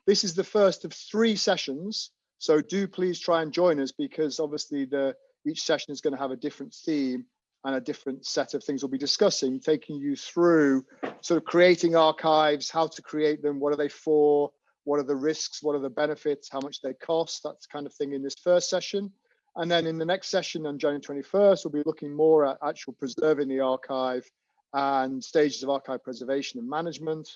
This is the first of 3 sessions, so do please try and join us, because obviously each session is going to have a different theme and a different set of things we'll be discussing, taking you through sort of creating archives, how to create them, what are they for, what are the risks, what are the benefits, how much they cost, that kind of thing in this first session. And then in the next session on January 21st, we'll be looking more at actual preserving the archive and stages of archive preservation and management,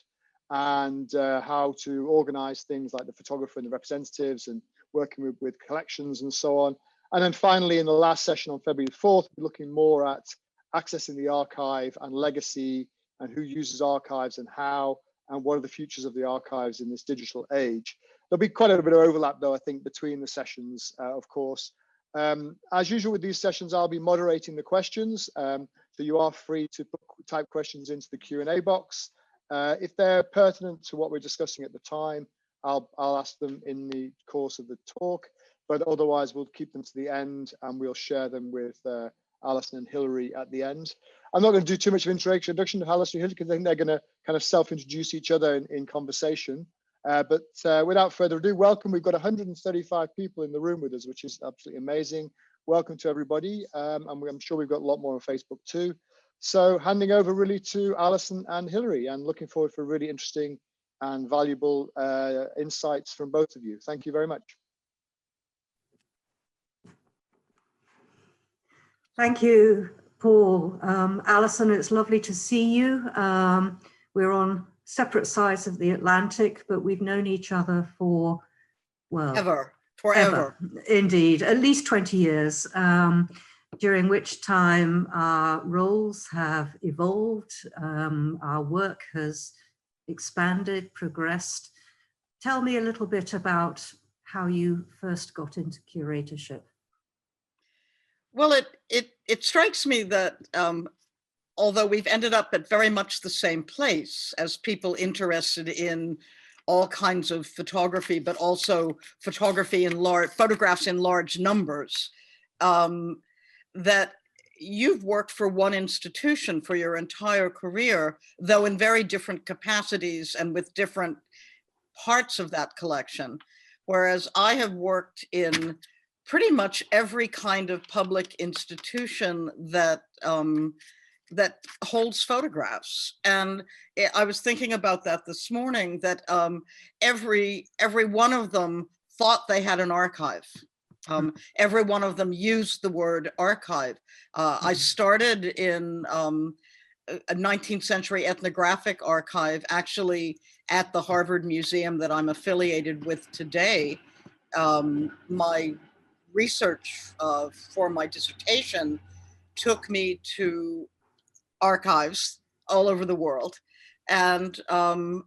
and how to organize things like the photographer and the representatives and working with collections and so on. And then finally, in the last session on February 4th, we're looking more at accessing the archive and legacy and who uses archives and how, and what are the futures of the archives in this digital age. There'll be quite a bit of overlap though, I think, between the sessions, of course. As usual with these sessions, I'll be moderating the questions. So you are free to type questions into the Q&A box. If they're pertinent to what we're discussing at the time, I'll ask them in the course of the talk, but otherwise we'll keep them to the end and we'll share them with Alison and Hilary at the end. I'm not going to do too much of introduction to Alison and Hilary because I think they're going to kind of self-introduce each other in conversation. But without further ado, welcome. We've got 135 people in the room with us, which is absolutely amazing. Welcome to everybody. And I'm sure we've got a lot more on Facebook too. So handing over really to Alison and Hilary, and looking forward for really interesting and valuable insights from both of you. Thank you very much. Thank you, Paul. Alison, it's lovely to see you. We're on separate sides of the Atlantic, but we've known each other for, well, forever. Indeed, at least 20 years, during which time our roles have evolved, our work has expanded, progressed. Tell me a little bit about how you first got into curatorship. Well, it strikes me that although we've ended up at very much the same place as people interested in all kinds of photography, but also photography in photographs in large numbers, that you've worked for one institution for your entire career, though in very different capacities and with different parts of that collection. Whereas I have worked in pretty much every kind of public institution that that holds photographs. And I was thinking about that this morning, that every one of them thought they had an archive. Every one of them used the word archive. I started in a 19th century ethnographic archive, actually at the Harvard Museum that I'm affiliated with today. My research for my dissertation took me to archives all over the world. And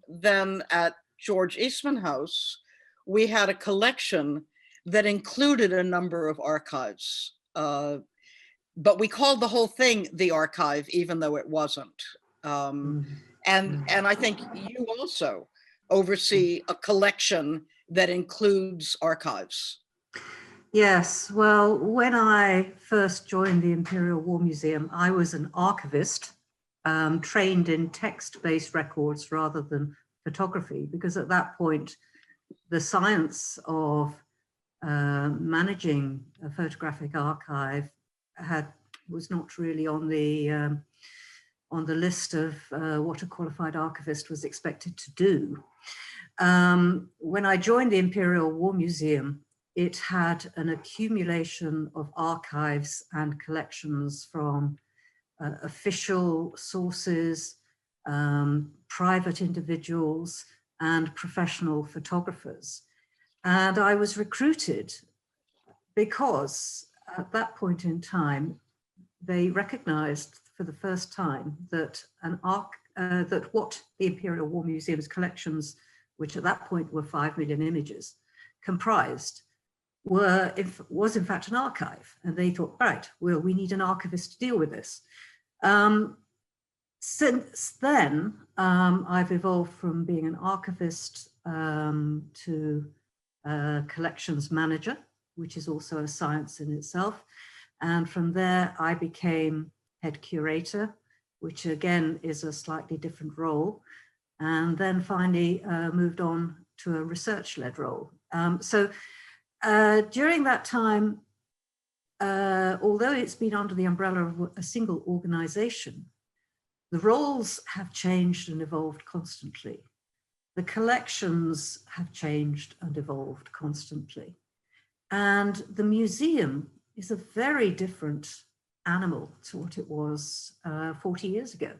then at George Eastman House, we had a collection that included a number of archives. But we called the whole thing the archive, even though it wasn't. And I think you also oversee a collection that includes archives. Yes, well, when I first joined the Imperial War Museum, I was an archivist, trained in text-based records rather than photography, because at that point, the science of managing a photographic archive was not really on the list of what a qualified archivist was expected to do. When I joined the Imperial War Museum, it had an accumulation of archives and collections from official sources, private individuals, and professional photographers. And I was recruited because at that point in time, they recognized for the first time that that what the Imperial War Museum's collections, which at that point were 5 million images, comprised, was in fact an archive. And they thought, right, well, we need an archivist to deal with this. Since then, I've evolved from being an archivist to a collections manager, which is also a science in itself. And from there, I became head curator, which again is a slightly different role. And then finally moved on to a research-led role. During that time, although it's been under the umbrella of a single organization, the roles have changed and evolved constantly. The collections have changed and evolved constantly. And the museum is a very different animal to what it was 40 years ago.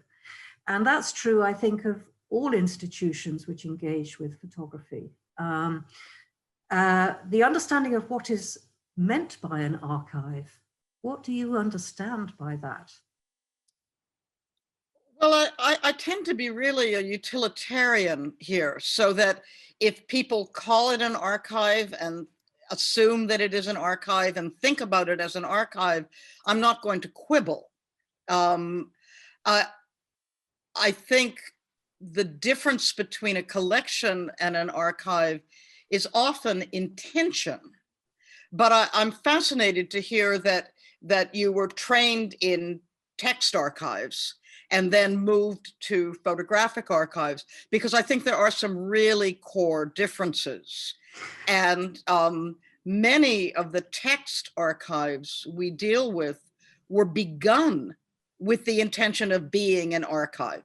And that's true, I think, of all institutions which engage with photography. The understanding of what is meant by an archive, what do you understand by that? Well, I tend to be really a utilitarian here, so that if people call it an archive and assume that it is an archive and think about it as an archive, I'm not going to quibble. I think the difference between a collection and an archive is often intention. But I'm fascinated to hear that you were trained in text archives and then moved to photographic archives, because I think there are some really core differences. And many of the text archives we deal with were begun with the intention of being an archive.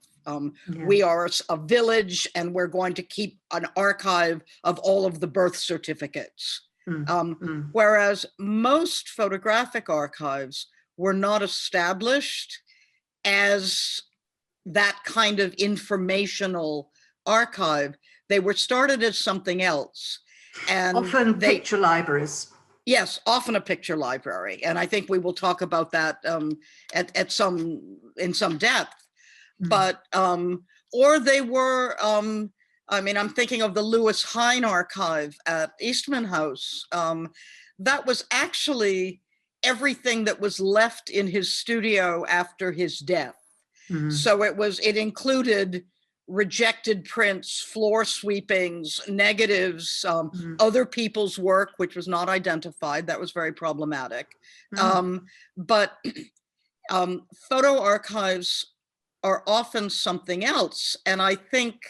We are a village and we're going to keep an archive of all of the birth certificates. Whereas most photographic archives were not established as that kind of informational archive. They were started as something else. And often picture libraries. Yes, often a picture library. And I think we will talk about that in some depth. But, or they were, I mean, I'm thinking of the Lewis Hine archive at Eastman House. That was actually everything that was left in his studio after his death. So it included rejected prints, floor sweepings, negatives, other people's work, which was not identified. That was very problematic. But photo archives are often something else. And I think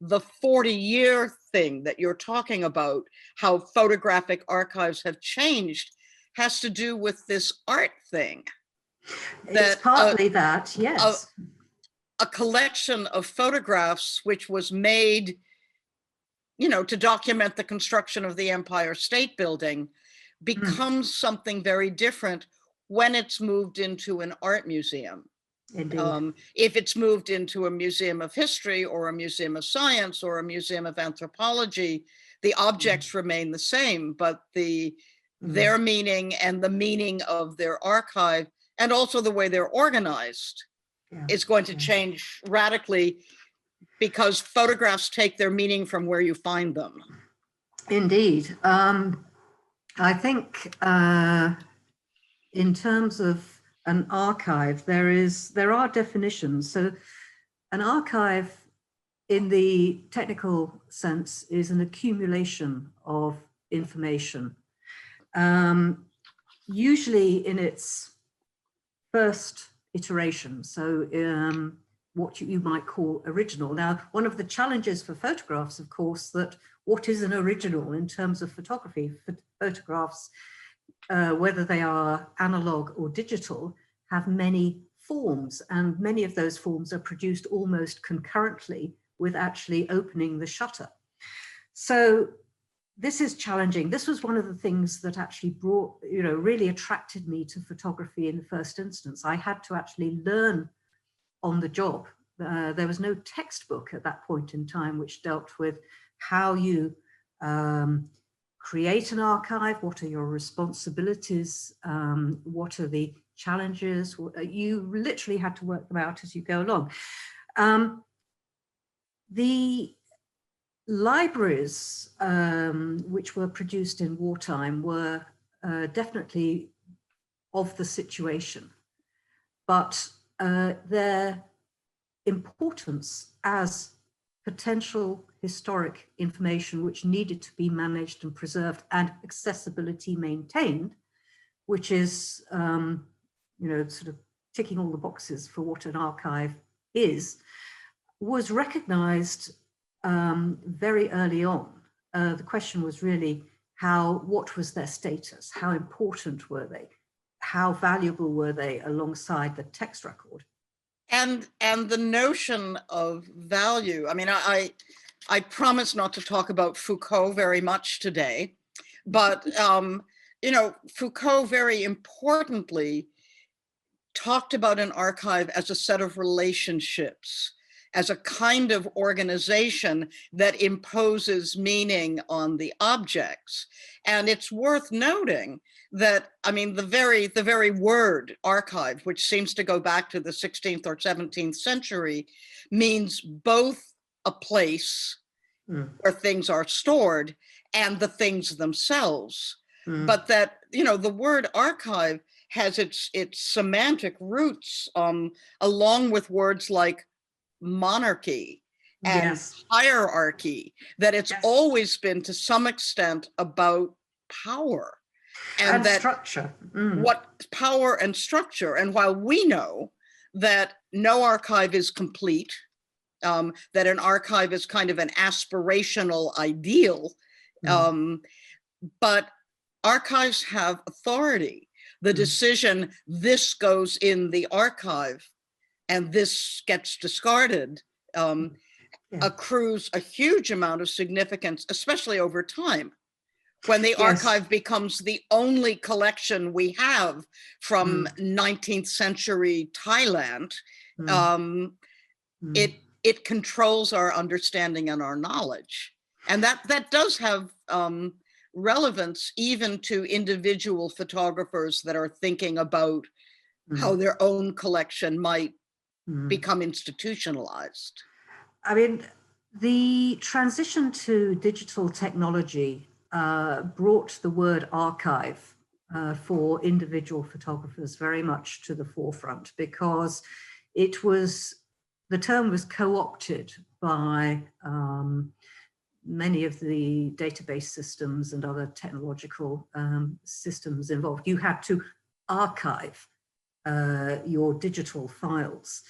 the 40-year thing that you're talking about, how photographic archives have changed, has to do with this art thing. It's partly that, yes. A collection of photographs which was made, you know, to document the construction of the Empire State Building becomes something very different when it's moved into an art museum. If it's moved into a museum of history or a museum of science or a museum of anthropology, the objects remain the same, but their meaning and the meaning of their archive, and also the way they're organized, is going to change radically, because photographs take their meaning from where you find them. Indeed. I think in terms of an archive, there are definitions. So an archive in the technical sense is an accumulation of information, usually in its first iteration. So what you might call original. Now, one of the challenges for photographs, of course, that what is an original in terms of photography? Photographs, whether they are analog or digital, have many forms, and many of those forms are produced almost concurrently with actually opening the shutter. So this is challenging. This was one of the things that actually brought, really attracted me to photography in the first instance. I had to actually learn on the job. There was no textbook at that point in time which dealt with how you create an archive, what are your responsibilities, what are the challenges. You literally had to work them out as you go along. The libraries which were produced in wartime were definitely of the situation, but their importance as potential historic information which needed to be managed and preserved and accessibility maintained, which is sort of ticking all the boxes for what an archive is, was recognized very early on. the question was really what was their status? How important were they? How valuable were they alongside the text record? And the notion of value. I mean, I promise not to talk about Foucault very much today, but you know, Foucault very importantly talked about an archive as a set of relationships, as a kind of organization that imposes meaning on the objects. And it's worth noting that, I mean, the very word archive, which seems to go back to the 16th or 17th century, means both a place where things are stored and the things themselves. But that, you know, the word archive has its semantic roots along with words like monarchy and hierarchy, that it's always been to some extent about power and that structure. What power and structure. And while we know that no archive is complete, that an archive is kind of an aspirational ideal, but archives have authority. The decision, this goes in the archive and this gets discarded, accrues a huge amount of significance, especially over time, when the archive becomes the only collection we have from 19th century Thailand. It controls our understanding and our knowledge. And that does have relevance even to individual photographers that are thinking about how their own collection might become institutionalized. I mean, the transition to digital technology brought the word archive for individual photographers very much to the forefront, because the term was co-opted by many of the database systems and other technological systems involved. You had to archive your digital files.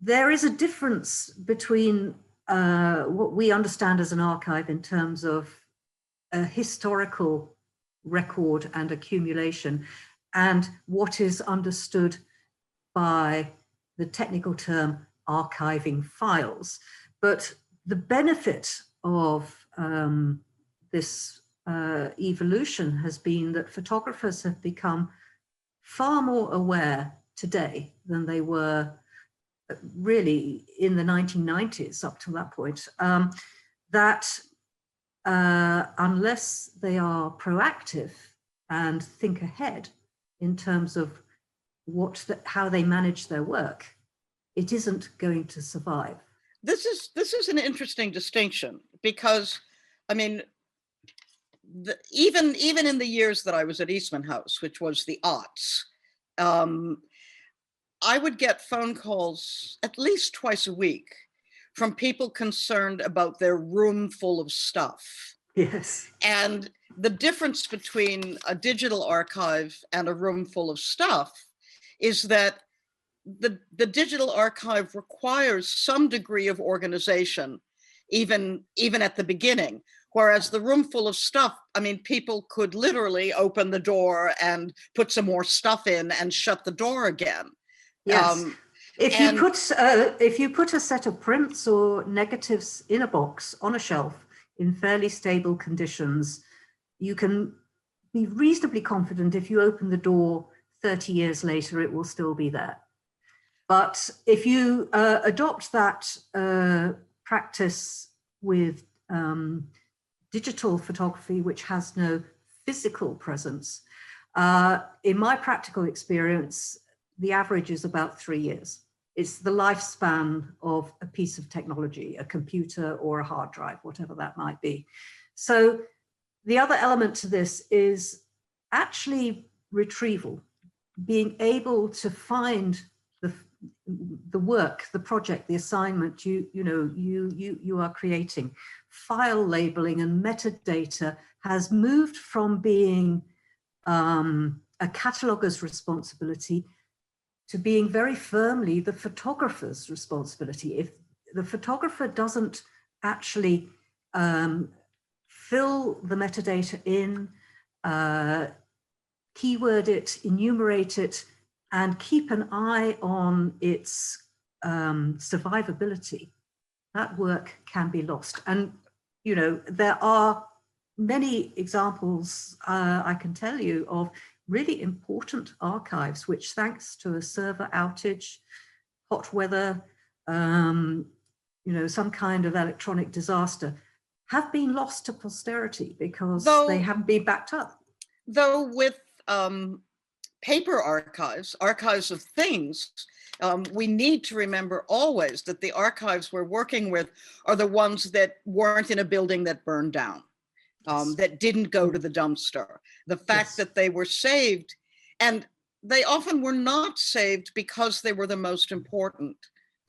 There is a difference between what we understand as an archive in terms of a historical record and accumulation, and what is understood by the technical term archiving files. But the benefit of this evolution has been that photographers have become far more aware today than they were really in the 1990s up to that point, that unless they are proactive and think ahead in terms of how they manage their work, it isn't going to survive. This is an interesting distinction, because, I mean, even in the years that I was at Eastman House, which was the aughts, I would get phone calls at least twice a week from people concerned about their room full of stuff. Yes. And the difference between a digital archive and a room full of stuff is that the digital archive requires some degree of organization, even at the beginning. Whereas the room full of stuff, I mean, people could literally open the door and put some more stuff in and shut the door again. Yes. If you put a set of prints or negatives in a box on a shelf in fairly stable conditions, you can be reasonably confident if you open the door 30 years later, it will still be there. But if you adopt that practice with digital photography, which has no physical presence, in my practical experience, the average is about 3 years. It's the lifespan of a piece of technology, a computer or a hard drive, whatever that might be. So the other element to this is actually retrieval, being able to find the work, the project, the assignment you are creating. File labeling and metadata has moved from being a cataloger's responsibility to being very firmly the photographer's responsibility. If the photographer doesn't actually fill the metadata in, keyword it, enumerate it, and keep an eye on its survivability, that work can be lost. And, you know, there are many examples I can tell you of really important archives, which thanks to a server outage, hot weather, you know, some kind of electronic disaster, have been lost to posterity because they haven't been backed up. Though with paper archives, archives of things, we need to remember always that the archives we're working with are the ones that weren't in a building that burned down, that didn't go to the dumpster. The fact that they were saved, and they often were not saved because they were the most important.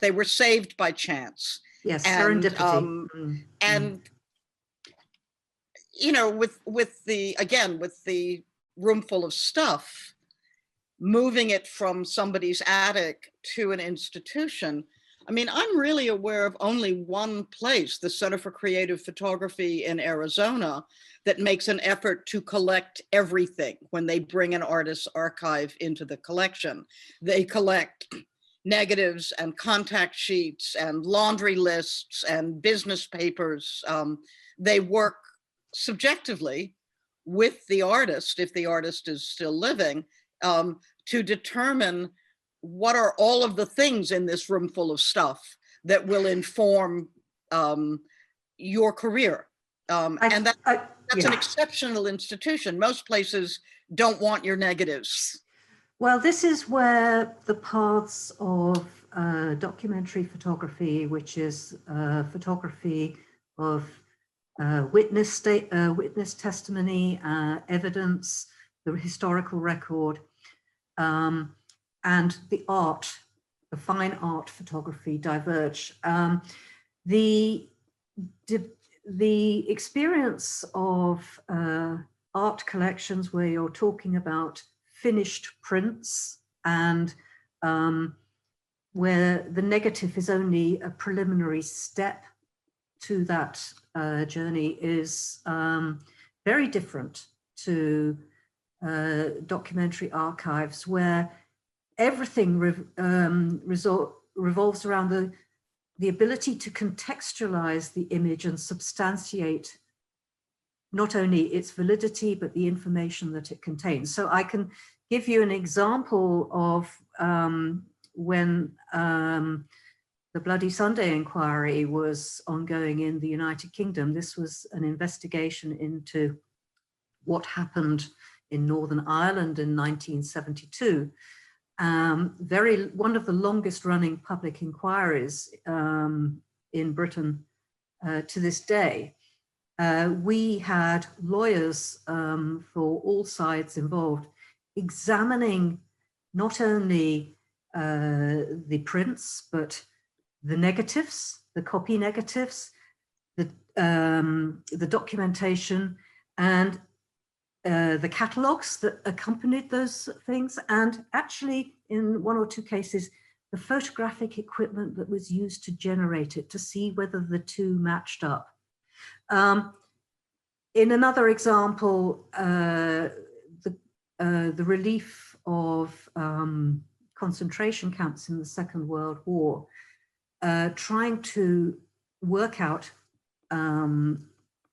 They were saved by chance. Yes, and, serendipity. And you know, with the room full of stuff, moving it from somebody's attic to an institution. I mean, I'm really aware of only one place, the Center for Creative Photography in Arizona, that makes an effort to collect everything when they bring an artist's archive into the collection. They collect negatives and contact sheets and laundry lists and business papers. They work subjectively with the artist, if the artist is still living, to determine what are all of the things in this room full of stuff that will inform your career. And that's an exceptional institution. Most places don't want your negatives. Well, this is where the paths of documentary photography, which is photography of witness testimony, evidence, the historical record, and the art, the fine art photography diverge. The experience of art collections where you're talking about finished prints and where the negative is only a preliminary step to that journey is very different to documentary archives, where everything revolves around the ability to contextualize the image and substantiate not only its validity, but the information that it contains. So I can give you an example of when the Bloody Sunday inquiry was ongoing in the United Kingdom. This was an investigation into what happened in Northern Ireland in 1972. One of the longest running public inquiries in Britain to this day. We had lawyers for all sides involved examining not only the prints, but the negatives, the copy negatives, the documentation, and the catalogs that accompanied those things, and actually in one or two cases, the photographic equipment that was used to generate it, to see whether the two matched up. In another example, the relief of concentration camps in the Second World War, trying to work out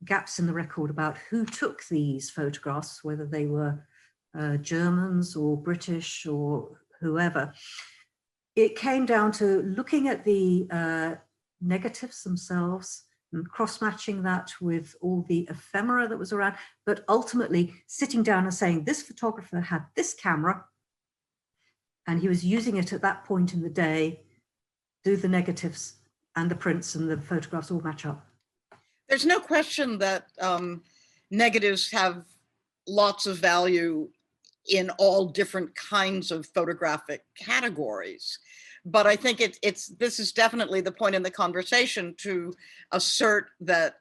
gaps in the record about who took these photographs, whether they were Germans or British or whoever. It came down to looking at the negatives themselves and cross-matching that with all the ephemera that was around, but ultimately sitting down and saying, this photographer had this camera and he was using it at that point in the day. Do the negatives and the prints and the photographs all match up? There's no question that negatives have lots of value in all different kinds of photographic categories. But I think this is definitely the point in the conversation to assert that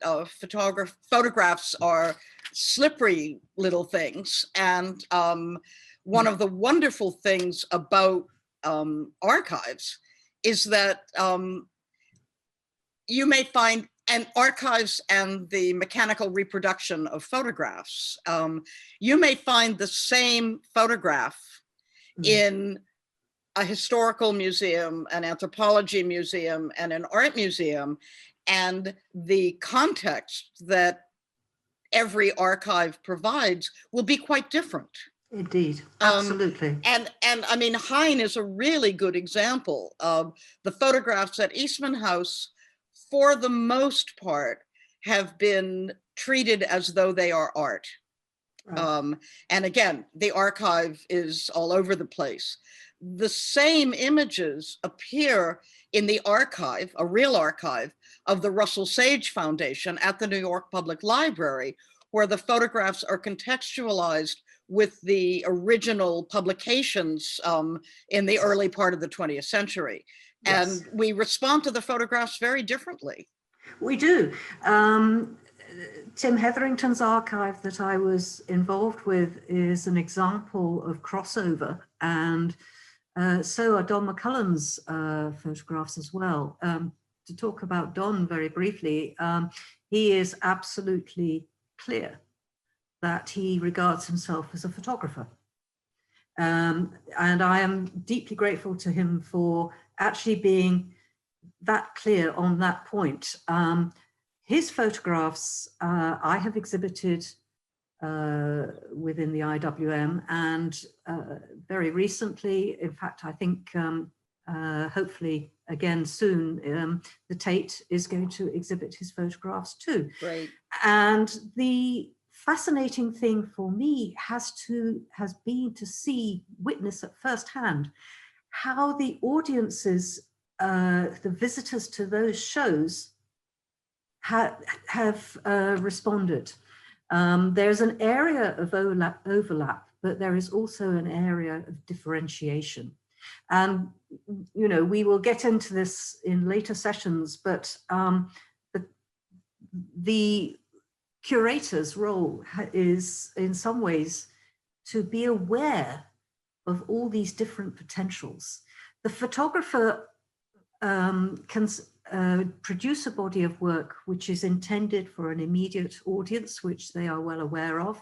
photographs are slippery little things. And one of the wonderful things about archives is that you may find and archives and the mechanical reproduction of photographs. You may find the same photograph in a historical museum, an anthropology museum, and an art museum, and the context that every archive provides will be quite different. Indeed, absolutely. And I mean, Hein is a really good example of the photographs at Eastman House, for the most part, have been treated as though they are art. Right. And again, the archive is all over the place. The same images appear in the archive, a real archive, of the Russell Sage Foundation at the New York Public Library, where the photographs are contextualized with the original publications in the early part of the 20th century. Yes. And we respond to the photographs very differently. We do. Tim Hetherington's archive that I was involved with is an example of crossover, and so are Don McCullum's photographs as well. To talk about Don very briefly, he is absolutely clear that he regards himself as a photographer. And I am deeply grateful to him for actually being that clear on that point. His photographs I have exhibited within the IWM, and very recently, in fact, I think hopefully again soon, the Tate is going to exhibit his photographs too. Right. And the fascinating thing for me has been to witness at first hand how the audiences, the visitors to those shows have responded. There's an area of overlap, but there is also an area of differentiation. And, you know, we will get into this in later sessions, but the curator's role is in some ways to be aware of all these different potentials. The photographer can produce a body of work which is intended for an immediate audience, which they are well aware of.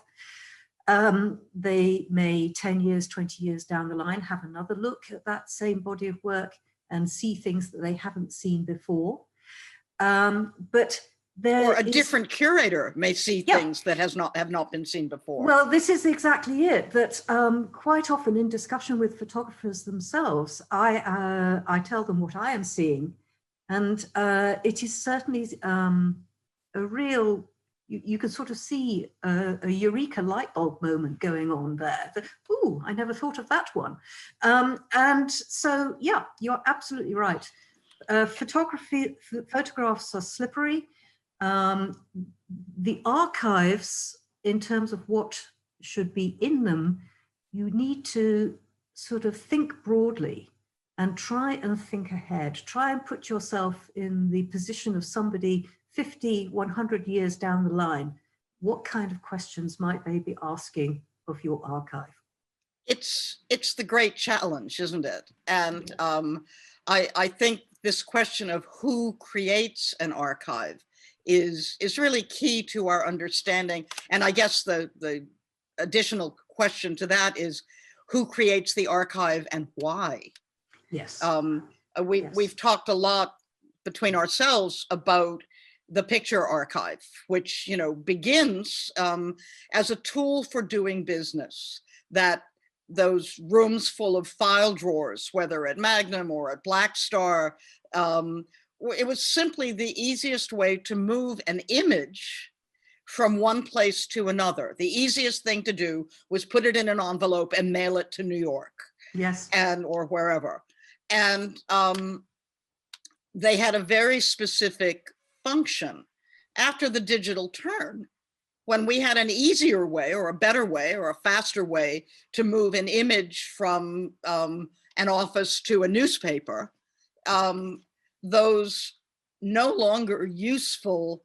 They may 10 years, 20 years down the line have another look at that same body of work and see things that they haven't seen before. But or a different curator may see things that have not been seen before. Well, this is exactly it. That quite often in discussion with photographers themselves, I tell them what I am seeing, and it is certainly a real. You can sort of see a eureka light bulb moment going on there. Ooh, I never thought of that one. And so, yeah, you're absolutely right. Photographs are slippery. The archives, in terms of what should be in them, you need to sort of think broadly and try and think ahead. Try and put yourself in the position of somebody 50, 100 years down the line. What kind of questions might they be asking of your archive? It's the great challenge, isn't it? And I think this question of who creates an archive is really key to our understanding. And I guess the additional question to that is who creates the archive and why? Yes. We've talked a lot between ourselves about the picture archive, which, you know, begins as a tool for doing business, that those rooms full of file drawers, whether at Magnum or at Black Star, it was simply the easiest way to move an image from one place to another. The easiest thing to do was put it in an envelope and mail it to New York. Yes. Or wherever. And they had a very specific function. After the digital turn, when we had an easier way or a better way or a faster way to move an image from an office to a newspaper, those no longer useful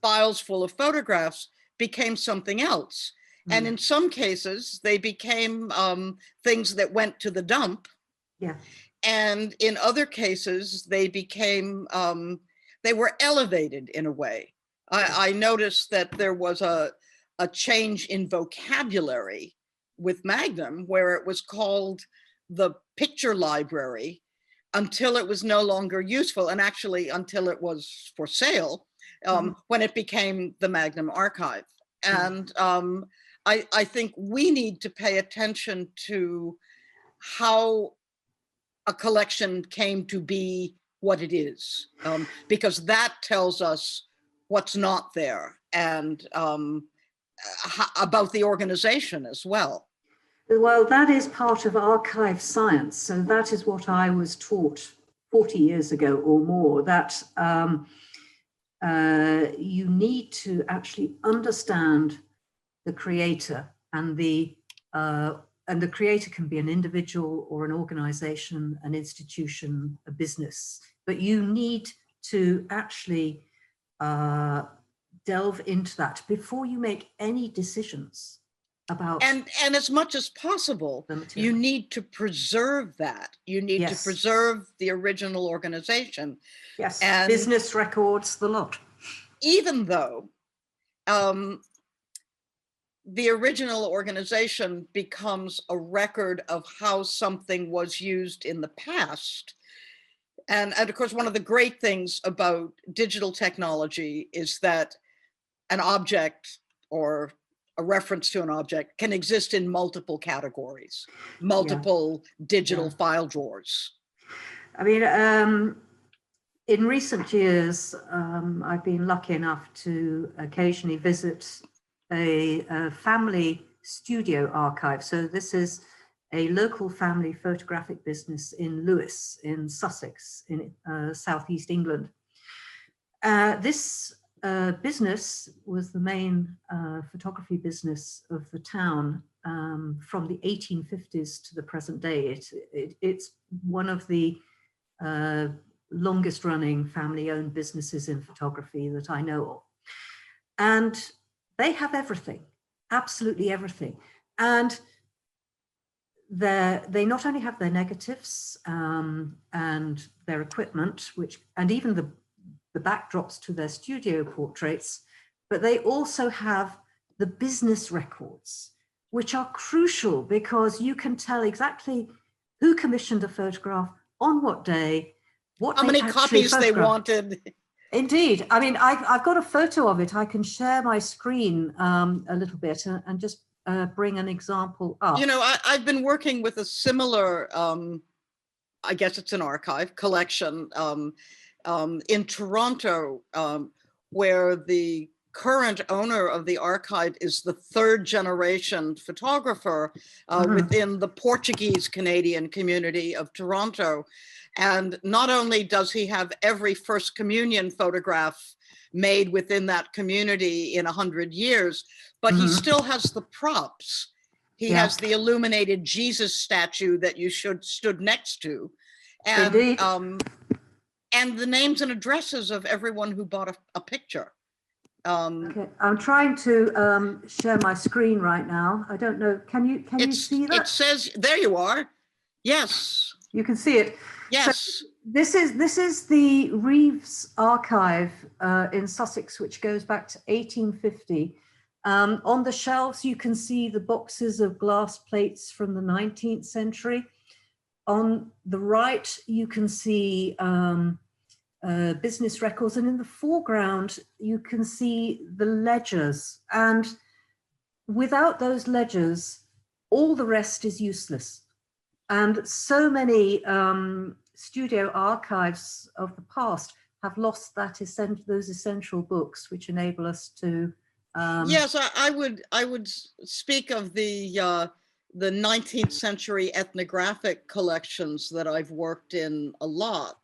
files full of photographs became something else. And in some cases, they became things that went to the dump. Yeah. And in other cases, they became they were elevated in a way. I noticed that there was a change in vocabulary with Magnum, where it was called the picture library until it was no longer useful, and actually until it was for sale, when it became the Magnum Archive. And I think we need to pay attention to how a collection came to be what it is, because that tells us what's not there, and about the organization as well. Well, that is part of archive science. So that is what I was taught 40 years ago or more, that you need to actually understand the creator, and the creator can be an individual or an organization, an institution, a business, but you need to actually delve into that before you make any decisions about. And as much as possible, you need to preserve that. You need to preserve the original organization. Yes, and business records, the lot. Even though the original organization becomes a record of how something was used in the past. And of course, one of the great things about digital technology is that an object or a reference to an object can exist in multiple categories, multiple digital file drawers. I mean, in recent years, I've been lucky enough to occasionally visit a family studio archive. So this is a local family photographic business in Lewes, in Sussex, in southeast England. This business was the main photography business of the town from the 1850s to the present day. It's one of the longest running family-owned businesses in photography that I know of. And they have everything, absolutely everything. And they not only have their negatives and their equipment, and even the backdrops to their studio portraits, but they also have the business records, which are crucial because you can tell exactly who commissioned a photograph, on what day, how many copies they wanted. Indeed. I mean, I've got a photo of it. I can share my screen a little bit and just bring an example up. You know, I've been working with a similar, I guess it's an archive collection in Toronto, where the current owner of the archive is the third generation photographer within the Portuguese Canadian community of Toronto. And not only does he have every First Communion photograph made within that community in 100 years, but he still has the props. He has the illuminated Jesus statue that you stood next to. And, and the names and addresses of everyone who bought a picture. Okay, I'm trying to share my screen right now. I don't know, can you see that? It says, there you are. Yes. You can see it. Yes. So this is the Reeves archive in Sussex, which goes back to 1850. On the shelves, you can see the boxes of glass plates from the 19th century. On the right, you can see business records, and in the foreground, you can see the ledgers. And without those ledgers, all the rest is useless. And so many studio archives of the past have lost those essential books, which enable us to. Yes, I would speak of the 19th century ethnographic collections that I've worked in a lot.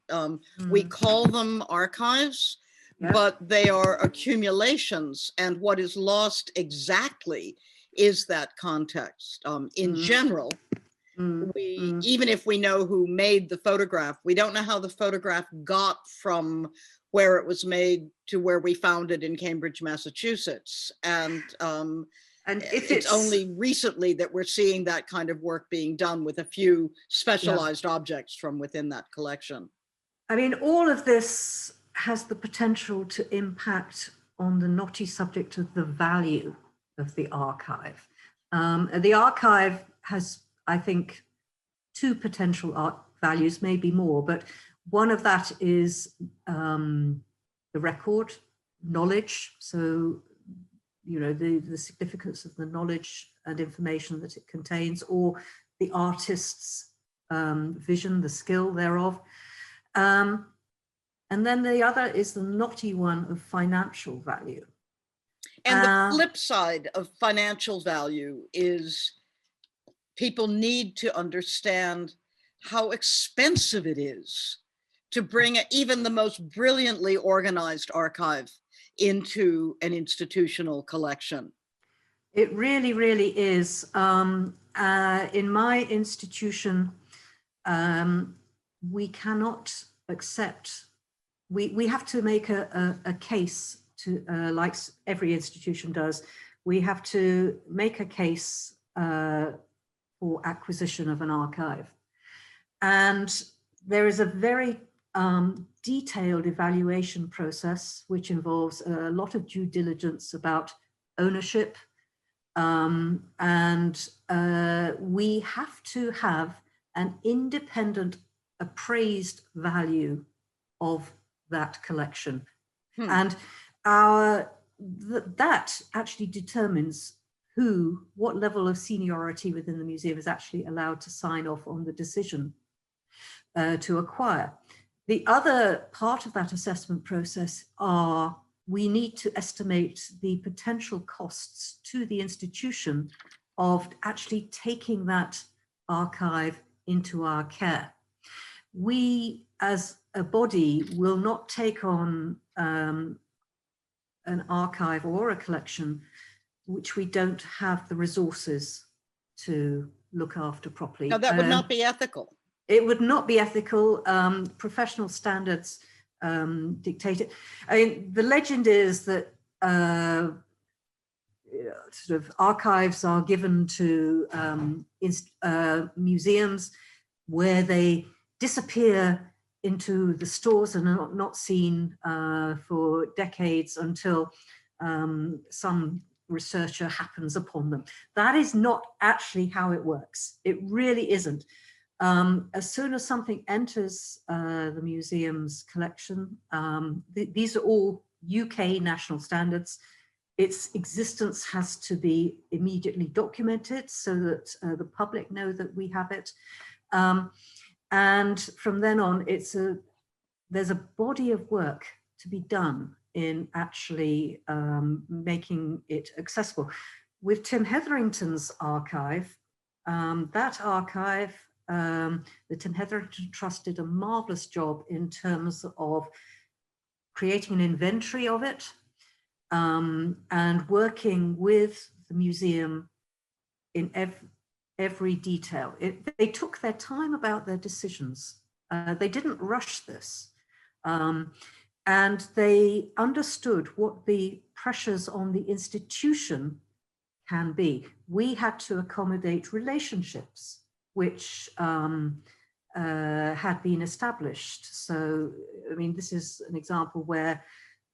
We call them archives, but they are accumulations, and what is lost exactly is that context. In general, even if we know who made the photograph, we don't know how the photograph got from where it was made to where we found it in Cambridge, Massachusetts. And if it's only recently that we're seeing that kind of work being done with a few specialized objects from within that collection. I mean, all of this has the potential to impact on the knotty subject of the value of the archive. The archive has, I think, two potential values, maybe more, but one of that is the record, knowledge. So, you know, the significance of the knowledge and information that it contains, or the artist's vision, the skill thereof. And then the other is the knotty one of financial value. And the flip side of financial value is people need to understand how expensive it is to bring even the most brilliantly organized archive into an institutional collection. It really, really is. In my institution, we cannot accept, we have to make a case to, like every institution does, we have to make a case for acquisition of an archive. And there is a very detailed evaluation process, which involves a lot of due diligence about ownership. We have to have an independent appraised value of that collection. And that actually determines what level of seniority within the museum is actually allowed to sign off on the decision to acquire. The other part of that assessment process we need to estimate the potential costs to the institution of actually taking that archive into our care. We, as a body, will not take on an archive or a collection which we don't have the resources to look after properly. Now, that would not be ethical. It would not be ethical. Professional standards dictate it. I mean, the legend is that sort of archives are given to museums where they disappear into the stores and are not seen for decades until some researcher happens upon them. That is not actually how it works. It really isn't. As soon as something enters the museum's collection, these are all UK national standards. Its existence has to be immediately documented so that the public know that we have it. And from then on, there's a body of work to be done in actually making it accessible. With Tim Hetherington's archive, that archive, the Tim Hetherington Trust did a marvelous job in terms of creating an inventory of it and working with the museum in every detail. They took their time about their decisions. They didn't rush this. And they understood what the pressures on the institution can be. We had to accommodate relationships which had been established. So, I mean, this is an example where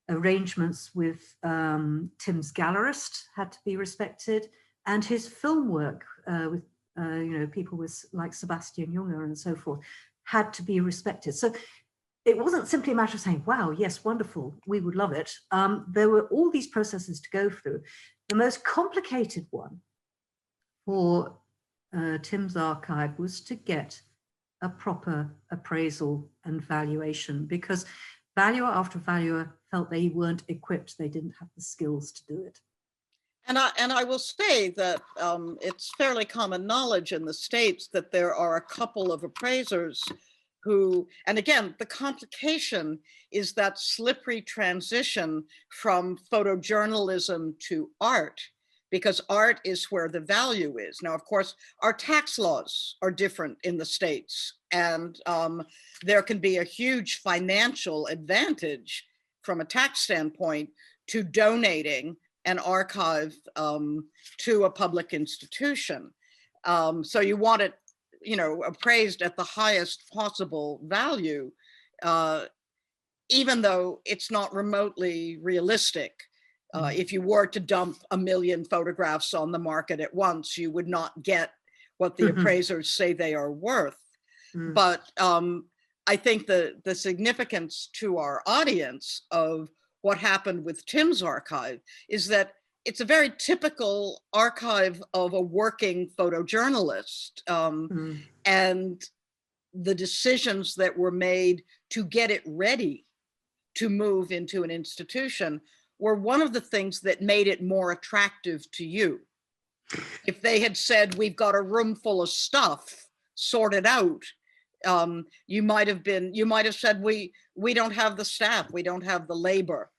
arrangements with Tim's gallerist had to be respected, and his film work with people like Sebastian Junger and so forth had to be respected. So it wasn't simply a matter of saying, wow, yes, wonderful, we would love it. There were all these processes to go through. The most complicated one for Tim's archive was to get a proper appraisal and valuation, because valuer after valuer felt they weren't equipped, they didn't have the skills to do it. And I will say that it's fairly common knowledge in the States that there are a couple of appraisers who, and again, the complication is that slippery transition from photojournalism to art, because art is where the value is. Now, of course, our tax laws are different in the States, and there can be a huge financial advantage from a tax standpoint to donating an archive to a public institution. So you want it, appraised at the highest possible value. even though it's not remotely realistic. If you were to dump 1 million photographs on the market at once, you would not get what the appraisers say they are worth. But I think the significance to our audience of what happened with Tim's archive is that it's a very typical archive of a working photojournalist, and the decisions that were made to get it ready to move into an institution were one of the things that made it more attractive to you. If they had said, we've got a room full of stuff, sort it out, you might have said, we don't have the staff, we don't have the labor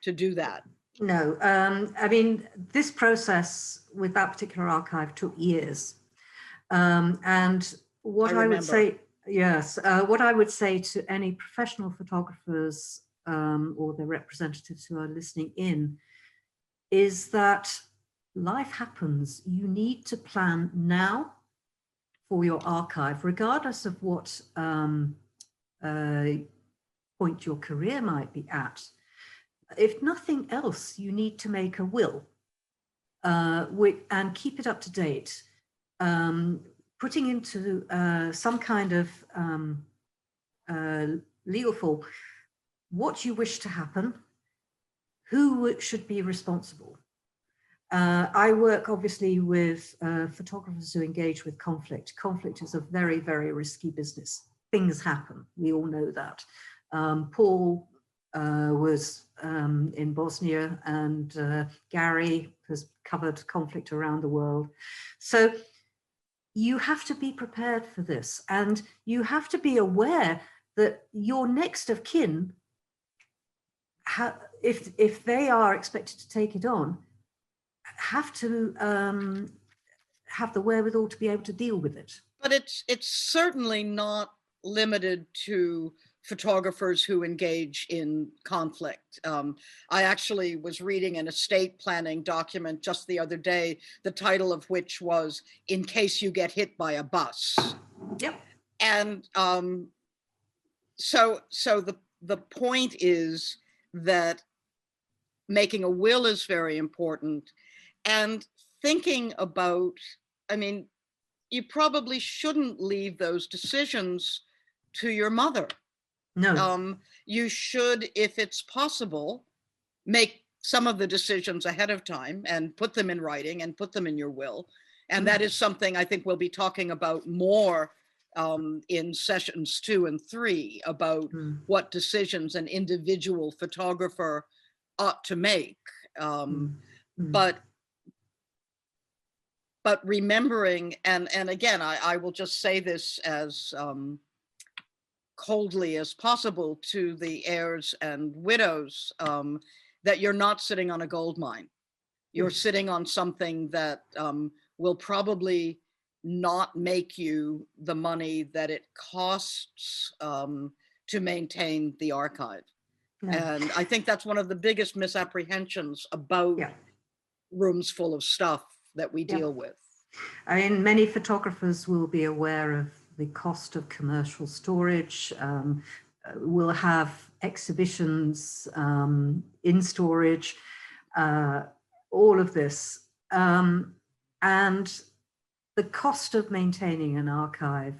to do that. No, I mean, this process with that particular archive took years. And what I would say, yes, what I would say to any professional photographers or their representatives who are listening in is that life happens. You need to plan now for your archive, regardless of what point your career might be at. If nothing else, you need to make a will and keep it up to date, putting into some kind of legal form what you wish to happen, who should be responsible. I work obviously with photographers who engage with conflict. Conflict is a very, very risky business. Things happen, we all know that. Paul was in Bosnia, and Gary has covered conflict around the world. So you have to be prepared for this, and you have to be aware that your next of kin, if they are expected to take it on, have to have the wherewithal to be able to deal with it. But it's certainly not limited to photographers who engage in conflict. I actually was reading an estate planning document just the other day, the title of which was "In Case You Get Hit by a Bus." Yep. And so the point is that making a will is very important, and thinking about, I mean, you probably shouldn't leave those decisions to your mother. No. You should, if it's possible, make some of the decisions ahead of time and put them in writing and put them in your will. And that is something I think we'll be talking about more in sessions 2 and 3 about what decisions an individual photographer ought to make. But remembering, and again, I will just say this as coldly as possible to the heirs and widows, that you're not sitting on a gold mine. You're sitting on something that will probably not make you the money that it costs to maintain the archive. And I think that's one of the biggest misapprehensions about rooms full of stuff that we deal with. I mean, many photographers will be aware of the cost of commercial storage. We'll have exhibitions in storage, all of this. And the cost of maintaining an archive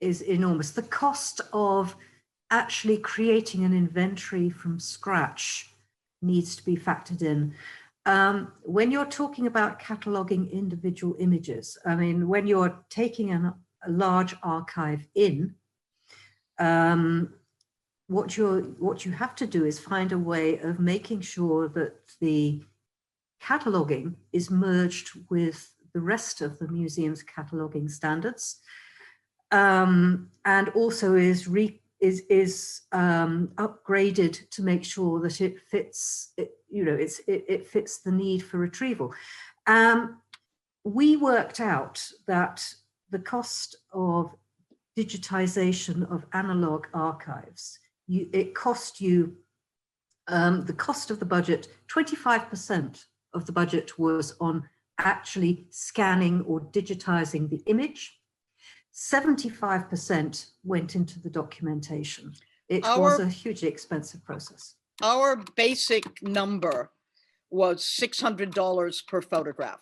is enormous. The cost of actually creating an inventory from scratch needs to be factored in. When you're talking about cataloging individual images, I mean, when you're taking a large archive in, what you have to do is find a way of making sure that the cataloging is merged with the rest of the museum's cataloging standards, and also is upgraded to make sure that it fits. It fits the need for retrieval. We worked out that the cost of digitization of analog archives, it cost you the cost of the budget. 25% of the budget was on actually scanning or digitizing the image. 75% went into the documentation. It was a hugely expensive process. Our basic number was $600 per photograph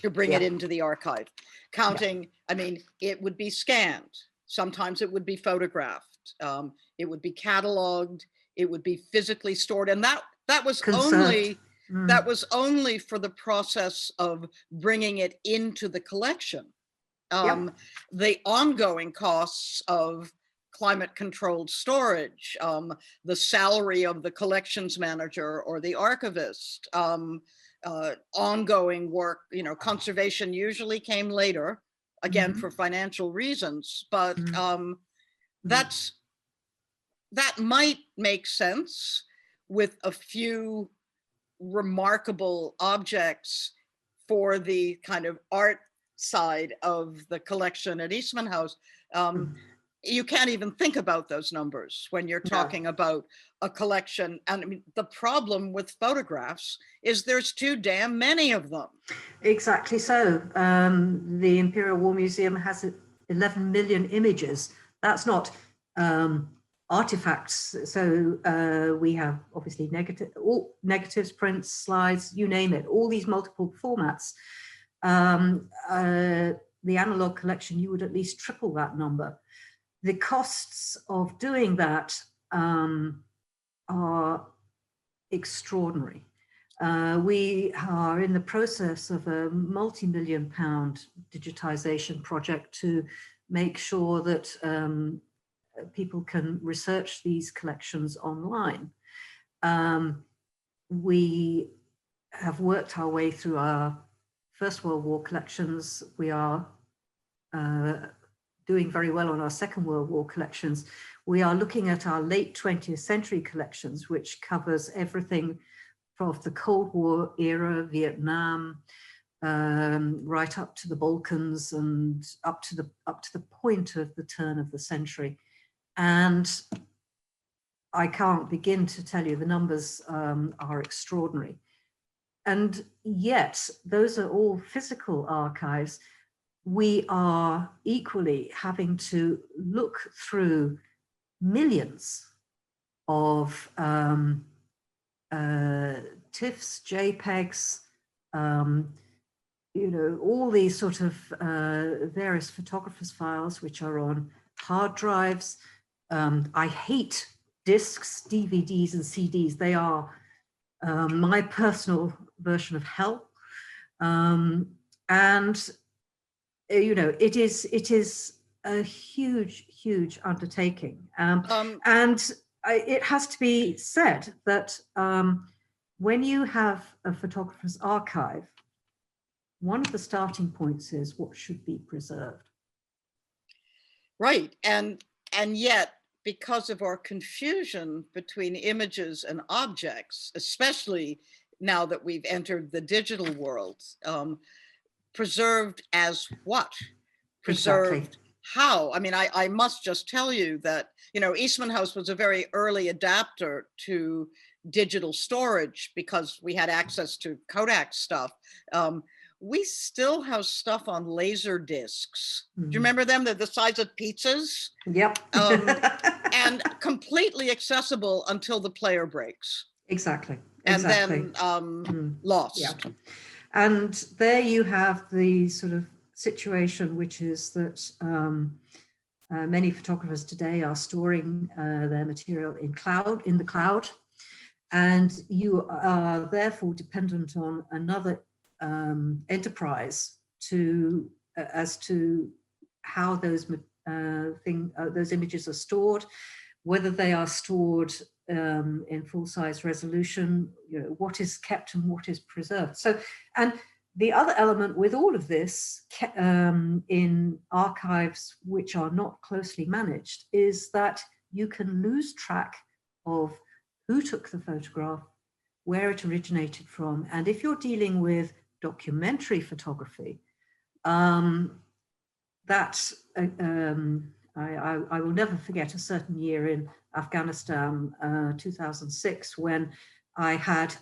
to bring it into the archive. Counting, I mean, it would be scanned. Sometimes it would be photographed. It would be cataloged. It would be physically stored. And that was only that was only for the process of bringing it into the collection. The ongoing costs of climate controlled storage, the salary of the collections manager or the archivist, ongoing work, you know, conservation usually came later, again, for financial reasons, but that might make sense with a few remarkable objects for the kind of art side of the collection at Eastman House. You can't even think about those numbers when you're talking about a collection. And I mean, the problem with photographs is there's too damn many of them. Exactly so. The Imperial War Museum has 11 million images. That's not artifacts. So we have obviously negatives, prints, slides, you name it, all these multiple formats. The analog collection, you would at least triple that number. The costs of doing that are extraordinary. We are in the process of a multi-million-pound digitization project to make sure that people can research these collections online. We have worked our way through our First World War collections. We are doing very well on our Second World War collections. We are looking at our late 20th century collections, which covers everything from the Cold War era, Vietnam, right up to the Balkans and up to the point of the turn of the century. And I can't begin to tell you, the numbers are extraordinary. And yet, those are all physical archives. We are equally having to look through millions of TIFFs, JPEGs, you know, all these sort of various photographers' files which are on hard drives. I hate discs, DVDs and CDs. They are my personal version of hell. And you know, it is a huge undertaking. And it has to be said that when you have a photographer's archive, one of the starting points is what should be preserved. Right, and yet, because of our confusion between images and objects, especially now that we've entered the digital world, preserved as what? Preserved exactly. How? I mean, I must just tell you that, you know, Eastman House was a very early adapter to digital storage because we had access to Kodak stuff. We still have stuff on laser discs. Do you remember them? They're the size of pizzas. Yep. And completely accessible until the player breaks. Exactly. And then lost. Yeah. And there you have the sort of situation, which is that many photographers today are storing their material in the cloud, and you are therefore dependent on another enterprise as to how those images are stored, whether they are stored in full-size resolution, you know, what is kept and what is preserved. So, and the other element with all of this in archives which are not closely managed is that you can lose track of who took the photograph, where it originated from. And if you're dealing with documentary photography, I will never forget a certain year in Afghanistan, 2006, when I had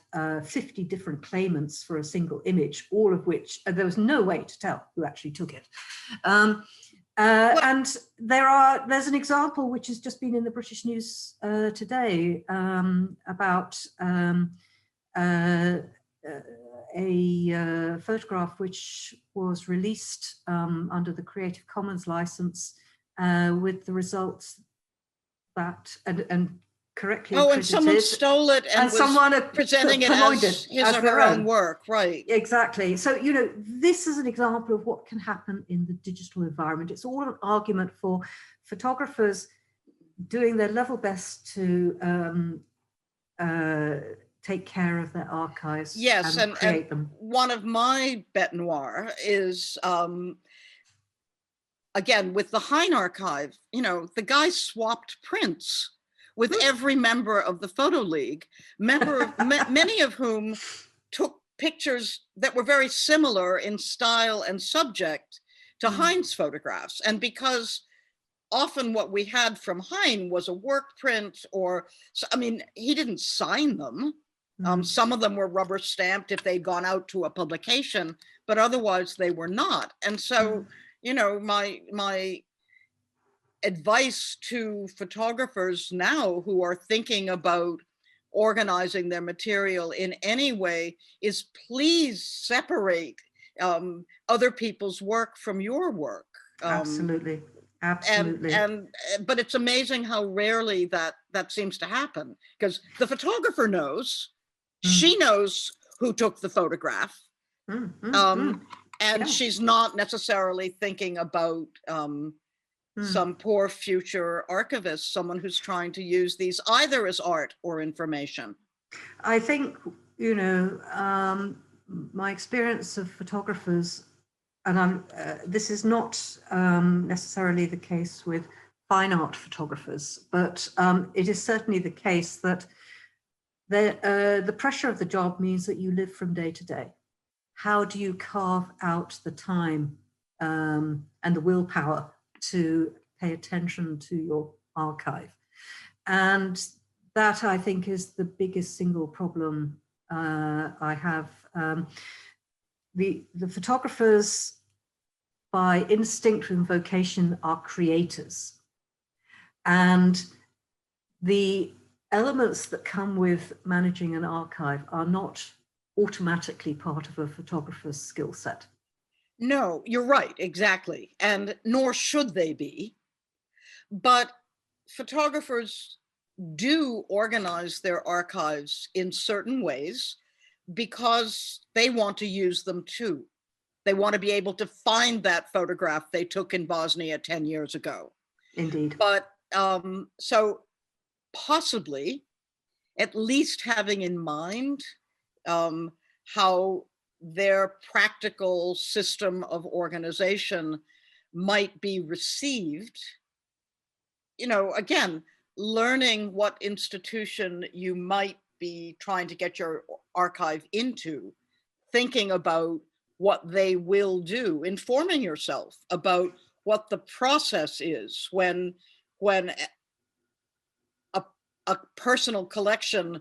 50 different claimants for a single image, all of which there was no way to tell who actually took it. And there's an example which has just been in the British news today about a photograph which was released under the Creative Commons license with the results that and correctly and someone stole it and was someone presenting it as his or her own work, right? Exactly. So, you know, this is an example of what can happen in the digital environment. It's all an argument for photographers doing their level best to take care of their archives, yes, and create them. One of my bête noire is, again, with the Hein archive, you know, the guy swapped prints with every member of the Photo League, many of whom took pictures that were very similar in style and subject to Hein's photographs. And because often what we had from Hein was a work print, or, I mean, he didn't sign them. Some of them were rubber stamped if they'd gone out to a publication, but otherwise they were not. And so, you know, my advice to photographers now who are thinking about organizing their material in any way is please separate other people's work from your work. Absolutely. Absolutely. But it's amazing how rarely that seems to happen, because the photographer knows, she knows who took the photograph, and she's not necessarily thinking about some poor future archivist, someone who's trying to use these either as art or information. I think, you know, my experience of photographers, and this is not necessarily the case with fine art photographers, but it is certainly the case that the pressure of the job means that you live from day to day. How do you carve out the time and the willpower to pay attention to your archive? And that, I think, is the biggest single problem I have. The photographers, by instinct and vocation, are creators. And the elements that come with managing an archive are not automatically part of a photographer's skill set. No, you're right, exactly. And nor should they be. But photographers do organize their archives in certain ways because they want to use them too. They want to be able to find that photograph they took in Bosnia 10 years ago. Indeed. But so possibly at least having in mind how their practical system of organization might be received. You know, again, learning what institution you might be trying to get your archive into, thinking about what they will do, informing yourself about what the process is when a personal collection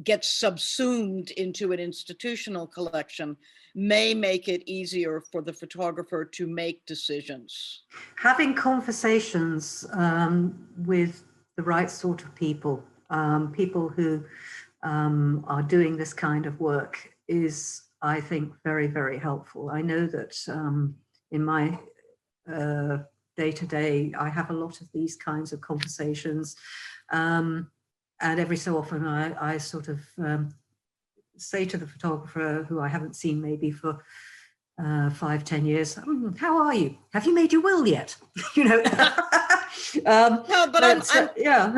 gets subsumed into an institutional collection may make it easier for the photographer to make decisions. Having conversations with the right sort of people, people who are doing this kind of work, is, I think, very, very helpful. I know that in my day-to-day, I have a lot of these kinds of conversations. And every so often I sort of say to the photographer who I haven't seen maybe for 5-10 years, how are you? Have you made your will yet? You know. No, but yeah.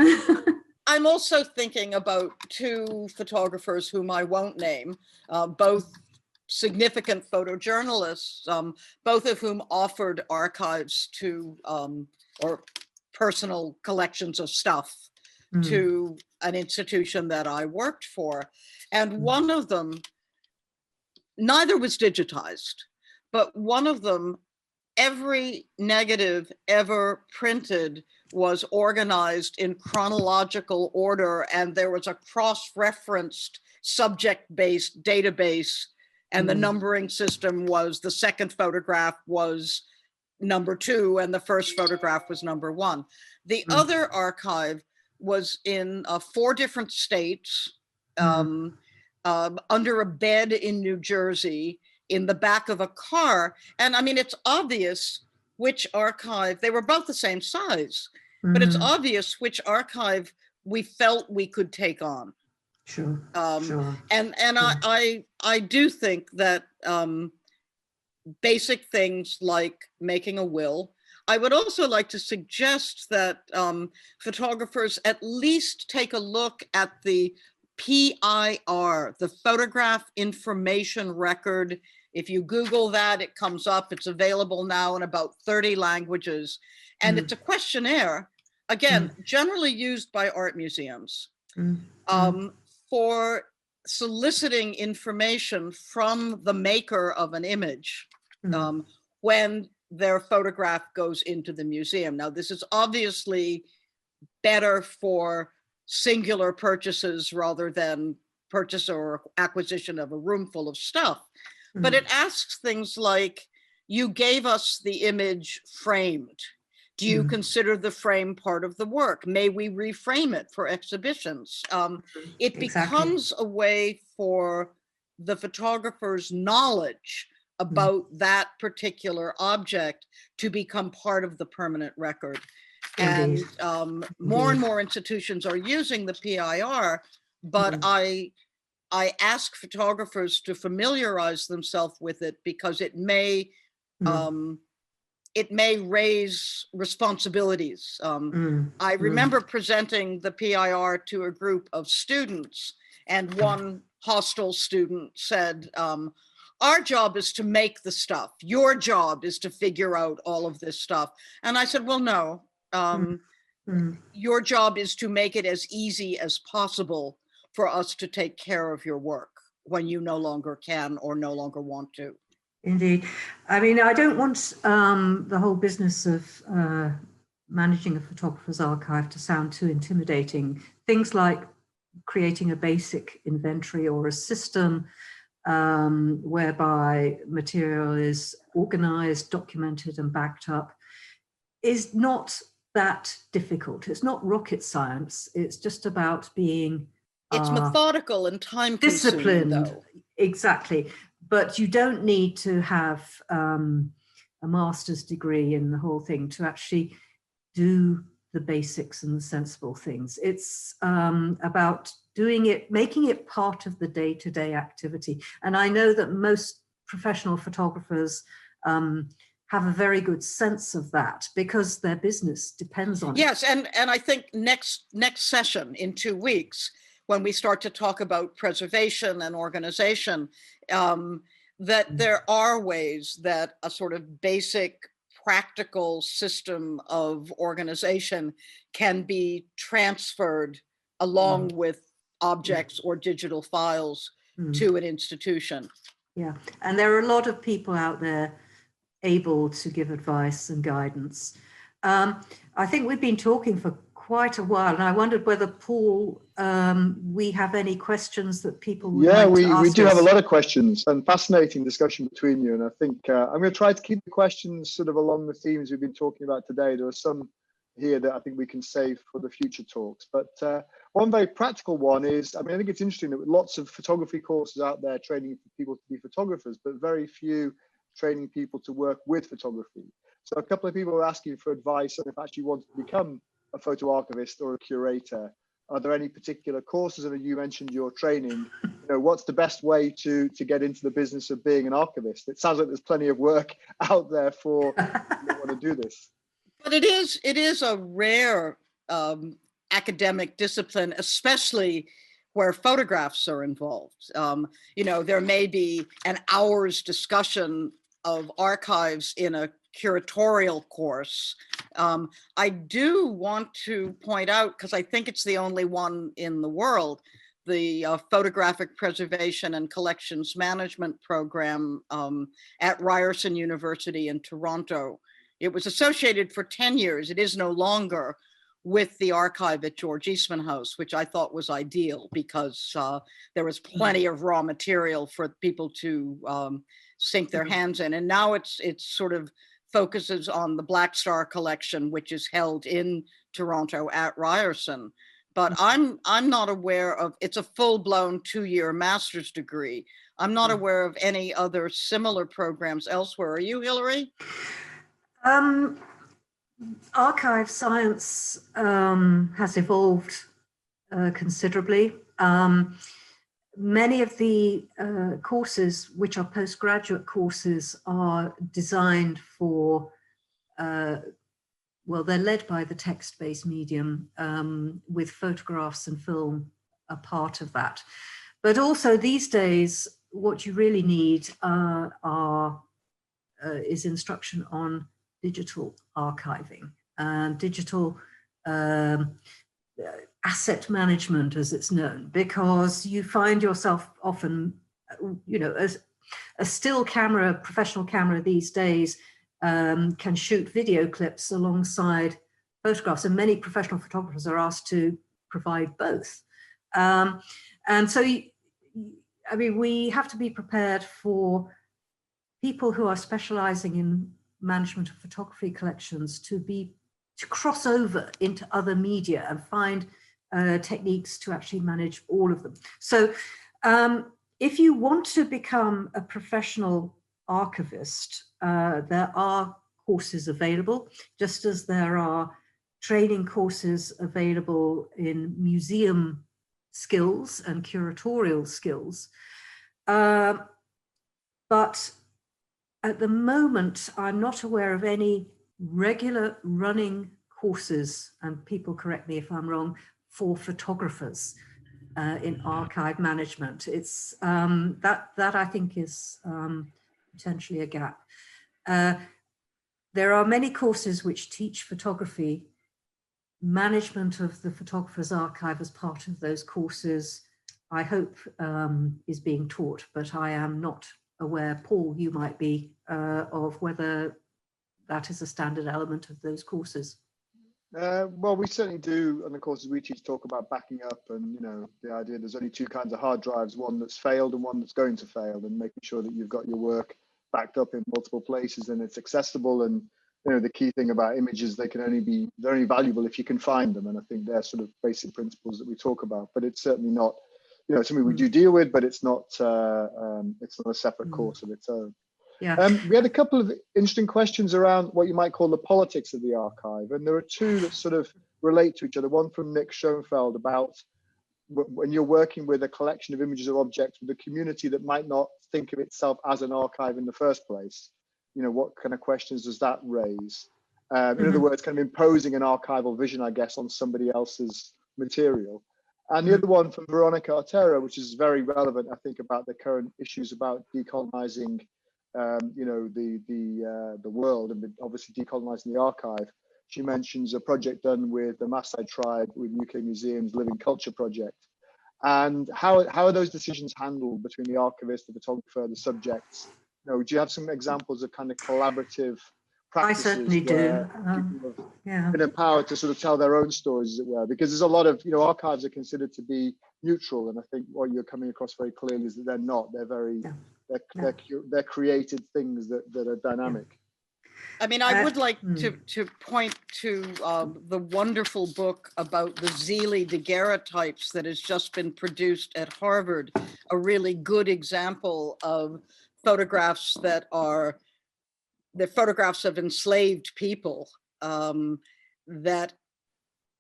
I'm also thinking about two photographers whom I won't name, both significant photojournalists, both of whom offered archives to or personal collections of stuff to an institution that I worked for. And one of them, neither was digitized, but one of them, every negative ever printed was organized in chronological order, and there was a cross-referenced subject-based database, and the numbering system was, the second photograph was number 2 and the first photograph was number 1. The other archive was in 4 different states, under a bed in New Jersey, in the back of a car. And I mean, it's obvious which archive, they were both the same size, but it's obvious which archive we felt we could take on. Sure. And I do think that basic things like making a will. I would also like to suggest that photographers at least take a look at the PIR, the Photograph Information Record. If you Google that, it comes up. It's available now in about 30 languages. And it's a questionnaire, again, generally used by art museums, for soliciting information from the maker of an image when their photograph goes into the museum. Now, this is obviously better for singular purchases rather than purchase or acquisition of a room full of stuff. But it asks things like, you gave us the image framed. Do you consider the frame part of the work? May we reframe it for exhibitions? It becomes a way for the photographer's knowledge about that particular object to become part of the permanent record. And more and more institutions are using the PIR, but I ask photographers to familiarize themselves with it because it may raise responsibilities. I remember presenting the PIR to a group of students, and one hostile student said, our job is to make the stuff. Your job is to figure out all of this stuff. And I said, well, no, your job is to make it as easy as possible for us to take care of your work when you no longer can or no longer want to. Indeed. I mean, I don't want the whole business of managing a photographer's archive to sound too intimidating. Things like creating a basic inventory or a system whereby material is organized, documented, and backed up is not that difficult. It's not rocket science. It's just about being it's methodical and time disciplined, though. Exactly. But you don't need to have a master's degree in the whole thing to actually do the basics and the sensible things. It's about doing it, making it part of the day-to-day activity. And I know that most professional photographers have a very good sense of that because their business depends on it. Yes, and I think next session in 2 weeks, when we start to talk about preservation and organization, that there are ways that a sort of basic practical system of organization can be transferred along with objects or digital files to an institution. Yeah, and there are a lot of people out there able to give advice and guidance. I think we've been talking for quite a while, and I wondered whether, Paul, we have any questions that people would like to ask we do us. have a lot of questions and fascinating discussion between you. And I think I'm going to try to keep the questions sort of along the themes we've been talking about today. There are some here that I think we can save for the future talks. But one very practical one is, I mean, I think it's interesting that lots of photography courses out there training people to be photographers, but very few training people to work with photography. So a couple of people are asking for advice on if actually want to become a photo archivist or a curator. Are there any particular courses? And you mentioned your training. You know, what's the best way to get into the business of being an archivist? It sounds like there's plenty of work out there for people who want to do this. But it is a rare academic discipline, especially where photographs are involved. You know, there may be an hour's discussion of archives in a curatorial course. I do want to point out, because I think it's the only one in the world, the Photographic Preservation and Collections Management program at Ryerson University in Toronto. It was associated for 10 years. It is no longer with the archive at George Eastman House, which I thought was ideal because there was plenty of raw material for people to sink their hands in. And now it's sort of focuses on the Black Star collection, which is held in Toronto at Ryerson. But I'm not aware of, it's a full-blown 2-year master's degree. I'm not aware of any other similar programs elsewhere. Are you, Hilary? Archive science has evolved considerably. Many of the courses, which are postgraduate courses, are designed for, well, they're led by the text-based medium, with photographs and film a part of that. But also these days, what you really need is instruction on digital archiving and digital asset management, as it's known, because you find yourself often, you know, as a still camera, professional camera these days can shoot video clips alongside photographs, and many professional photographers are asked to provide both. And so, I mean, we have to be prepared for people who are specializing in management of photography collections to cross over into other media and find techniques to actually manage all of them. So if you want to become a professional archivist, there are courses available, just as there are training courses available in museum skills and curatorial skills. But at the moment, I'm not aware of any regular running courses, and people correct me if I'm wrong, for photographers in archive management. It's that I think is potentially a gap. There are many courses which teach photography. Management of the photographer's archive as part of those courses, I hope, is being taught, but I am not aware, Paul, you might be, of whether that is a standard element of those courses. Well, we certainly do, on the courses we teach, talk about backing up, and, you know, the idea there's only 2 kinds of hard drives, one that's failed and one that's going to fail, and making sure that you've got your work backed up in multiple places and it's accessible. And, you know, the key thing about images, they're only valuable if you can find them. And I think they're sort of basic principles that we talk about, but it's certainly not, you know, something we do deal with, but it's not a separate course of its own. Yeah. We had a couple of interesting questions around what you might call the politics of the archive, and there are 2 that sort of relate to each other. One from Nick Schoenfeld about when you're working with a collection of images or objects with a community that might not think of itself as an archive in the first place. You know, what kind of questions does that raise? In other words, kind of imposing an archival vision, I guess, on somebody else's material. And the other one from Veronica Otero, which is very relevant, I think, about the current issues about decolonizing you know, the world, and obviously decolonizing the archive. She mentions a project done with the Maasai tribe with UK Museum's Living Culture Project. And how are those decisions handled between the archivist, the photographer, the subjects? You know, do you have some examples of kind of collaborative practices? I certainly do. Yeah. Been empowered to sort of tell their own stories, as it were, because there's a lot of, you know, archives are considered to be neutral, and I think what you're coming across very clearly is that they're not. They're very they're created things that are dynamic. I mean, I would like to point to the wonderful book about the Zealy daguerreotypes that has just been produced at Harvard, a really good example of photographs that are the photographs of enslaved people that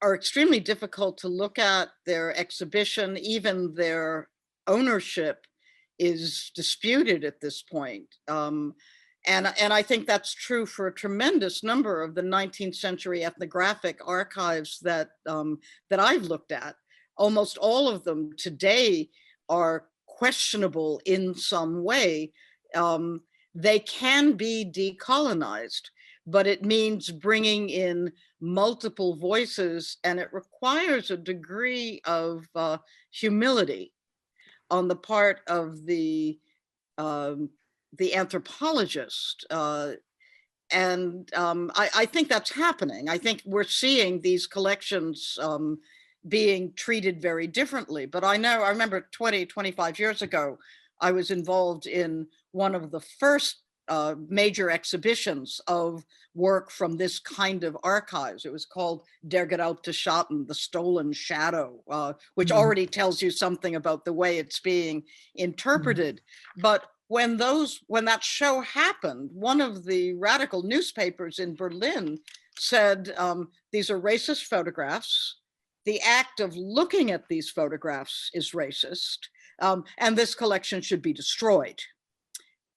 are extremely difficult to look at. Their exhibition, even their ownership, is disputed at this point. And I think that's true for a tremendous number of the 19th century ethnographic archives that I've looked at. Almost all of them today are questionable in some way. They can be decolonized, but it means bringing in multiple voices, and it requires a degree of humility on the part of the anthropologist. And I think that's happening. I think we're seeing these collections being treated very differently. But I remember 20, 25 years ago, I was involved in one of the first major exhibitions of work from this kind of archives. It was called Der geraubte Schatten, the stolen shadow, which already tells you something about the way it's being interpreted. But when that show happened, one of the radical newspapers in Berlin said, these are racist photographs. The act of looking at these photographs is racist, and this collection should be destroyed.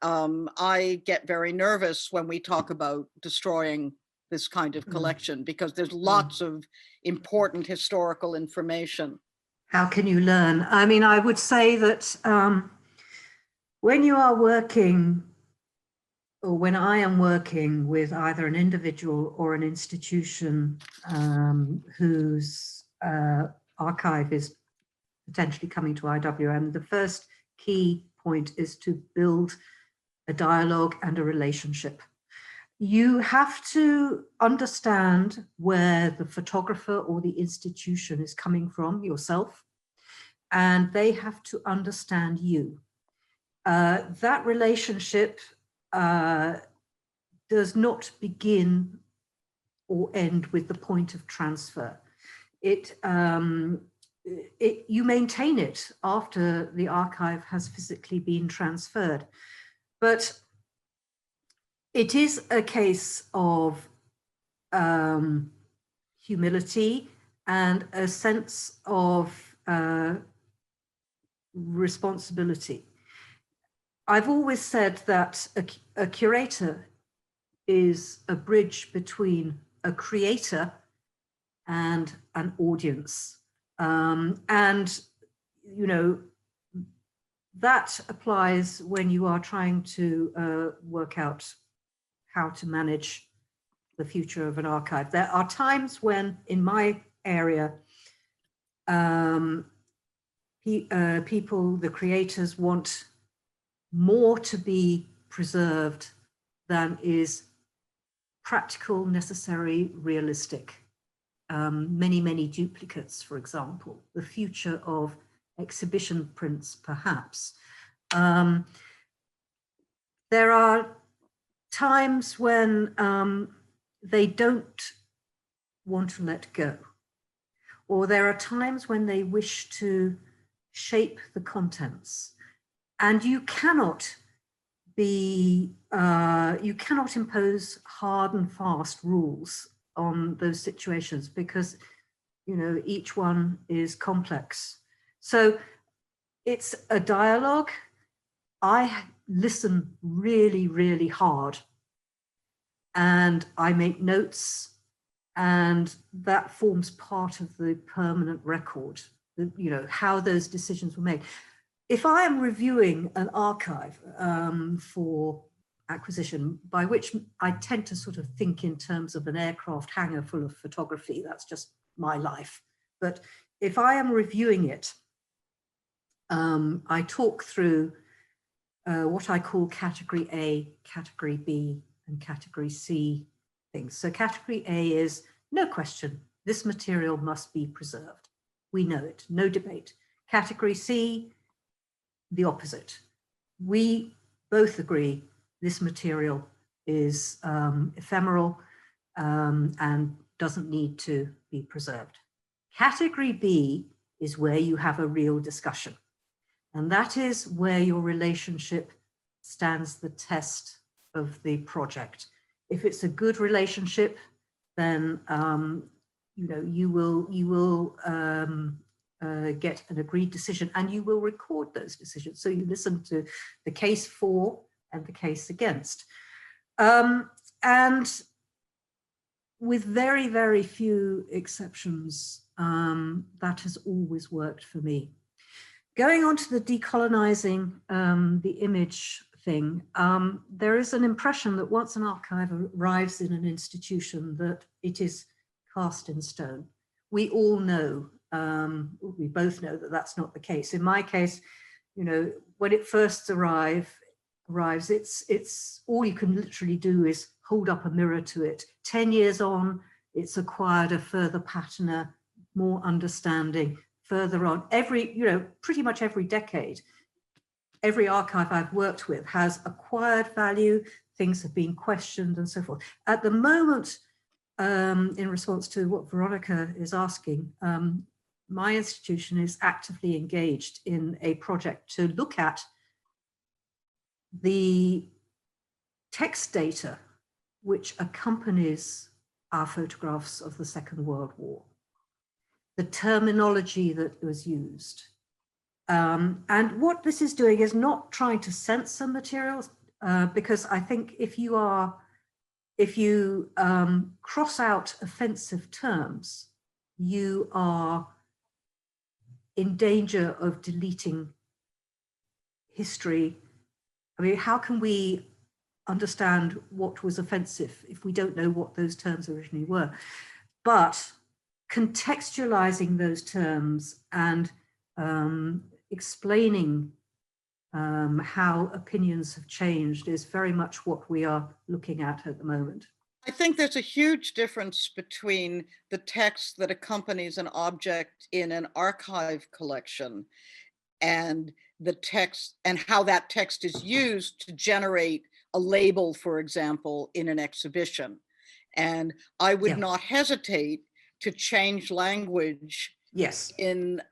I get very nervous when we talk about destroying this kind of collection, because there's lots of important historical information. How can you learn? I mean, I would say that when you are working, or when I am working with either an individual or an institution whose archive is potentially coming to IWM, the first key point is to build a dialogue and a relationship. You have to understand where the photographer or the institution is coming from yourself, and they have to understand you. That relationship does not begin or end with the point of transfer. You maintain it after the archive has physically been transferred. But it is a case of humility and a sense of responsibility. I've always said that a curator is a bridge between a creator and an audience. And, you know, that applies when you are trying to work out how to manage the future of an archive. There are times when, in my area, people, the creators, want more to be preserved than is practical, necessary, realistic. Many duplicates, for example, the future of exhibition prints, perhaps. There are times when they don't want to let go, or there are times when they wish to shape the contents, and you cannot impose hard and fast rules on those situations, because, you know, each one is complex. So it's a dialogue. I listen really hard, and I make notes, and that forms part of the permanent record, you know, how those decisions were made. If I am reviewing an archive for acquisition, by which I tend to sort of think in terms of an aircraft hangar full of photography, that's just my life. But if I am reviewing it, I talk through what I call category A, category B, and category C things. So category A is, no question, this material must be preserved. We know it, no debate. Category C, the opposite. We both agree this material is ephemeral and doesn't need to be preserved. Category B is where you have a real discussion. And that is where your relationship stands the test of the project. If it's a good relationship, then you know, you will get an agreed decision, and you will record those decisions. So you listen to the case for and the case against. And with very few exceptions, that has always worked for me. Going on to the decolonizing the image thing, there is an impression that once an archive arrives in an institution that it is cast in stone. We all know, we both know that that's not the case. In my case, you know, when it first arrives, it's all you can literally do is hold up a mirror to it. 10 years on, it's acquired a further patina, more understanding. Further on, pretty much every decade, every archive I've worked with has acquired value. things have been questioned and so forth. At the moment, in response to what Veronica is asking, my institution is actively engaged in a project to look at the text data which accompanies our photographs of the Second World War, the terminology that was used. And what this is doing is not trying to censor materials, because I think if you cross out offensive terms, you are in danger of deleting history. I mean, how can we understand what was offensive if we don't know what those terms originally were? But contextualizing those terms and explaining how opinions have changed is very much what we are looking at the moment. I think there's a huge difference between the text that accompanies an object in an archive collection and the text and how that text is used to generate a label, for example, in an exhibition. And I would not hesitate to change language in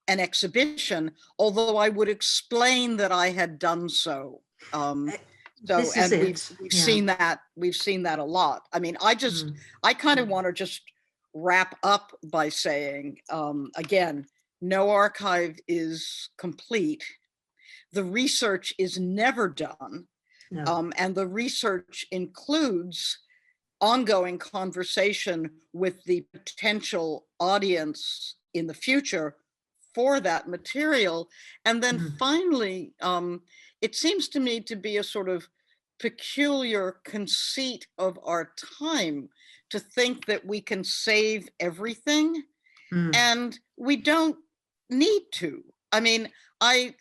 an exhibition, although I would explain that I had done so. We've seen that a lot. I mean, I kind of want to just wrap up by saying, again, no archive is complete. The research is never done. No. And the research includes ongoing conversation with the potential audience in the future for that material. And then finally, it seems to me to be a sort of peculiar conceit of our time to think that we can save everything, and we don't need to. I mean, I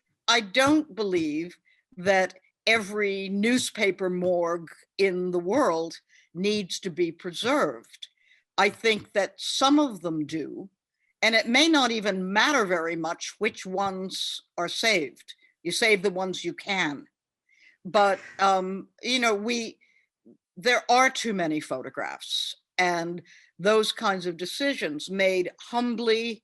don't believe that every newspaper morgue in the world needs to be preserved. I think that some of them do, and it may not even matter very much which ones are saved. You save the ones you can. But, you know, there are too many photographs, and those kinds of decisions made humbly